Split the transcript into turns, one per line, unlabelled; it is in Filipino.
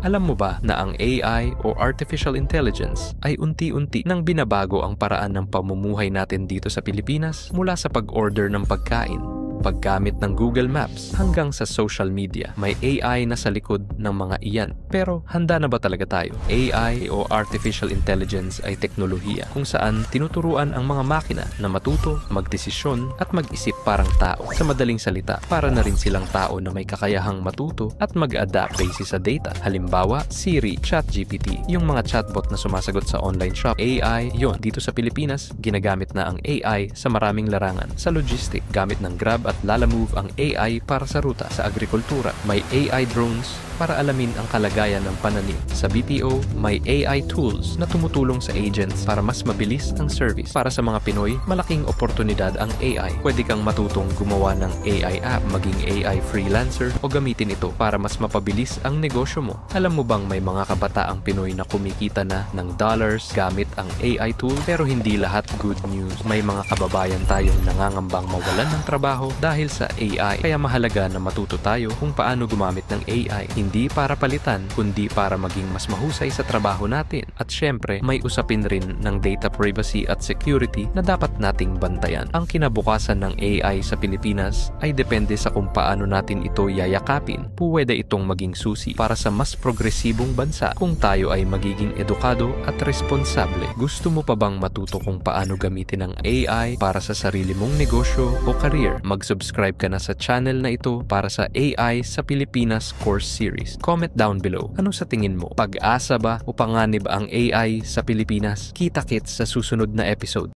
Alam mo ba na ang AI o Artificial Intelligence ay unti-unti nang binabago ang paraan ng pamumuhay natin dito sa Pilipinas mula sa pag-order ng pagkain, paggamit ng Google Maps hanggang sa social media. May AI na sa likod ng mga iyan. Pero handa na ba talaga tayo? AI o Artificial Intelligence ay teknolohiya kung saan tinuturuan ang mga makina na matuto, magdesisyon at mag-isip parang tao. Sa madaling salita, para na rin silang tao na may kakayahang matuto at mag-adapt basis sa data. Halimbawa, Siri, ChatGPT, yung mga chatbot na sumasagot sa online shop. AI yon. Dito sa Pilipinas, ginagamit na ang AI sa maraming larangan. Sa logistic, gamit ng Grab at Lalamove ang AI para sa ruta. Sa agrikultura, may AI drones para alamin ang kalagayan ng pananim. Sa BPO, may AI tools na tumutulong sa agents para mas mabilis ang service. Para sa mga Pinoy, malaking oportunidad ang AI. Pwede kang matutong gumawa ng AI app, maging AI freelancer o gamitin ito para mas mapabilis ang negosyo mo. Alam mo bang may mga kabataang Pinoy na kumikita na ng dollars gamit ang AI tool? Pero hindi lahat good news. May mga kababayan tayong nangangambang mawalan ng trabaho dahil sa AI. Kaya mahalaga na matuto tayo kung paano gumamit ng AI. Hindi para palitan, kundi para maging mas mahusay sa trabaho natin. At syempre, may usapin rin ng data privacy at security na dapat nating bantayan. Ang kinabukasan ng AI sa Pilipinas ay depende sa kung paano natin ito yayakapin. Pwede itong maging susi para sa mas progresibong bansa kung tayo ay magiging edukado at responsable. Gusto mo pa bang matuto kung paano gamitin ang AI para sa sarili mong negosyo o career? Mag-subscribe ka na sa channel na ito para sa AI sa Pilipinas course series. Comment down below. Ano sa tingin mo? Pag-asa ba o panganib ang AI sa Pilipinas? Kita-kits sa susunod na episode.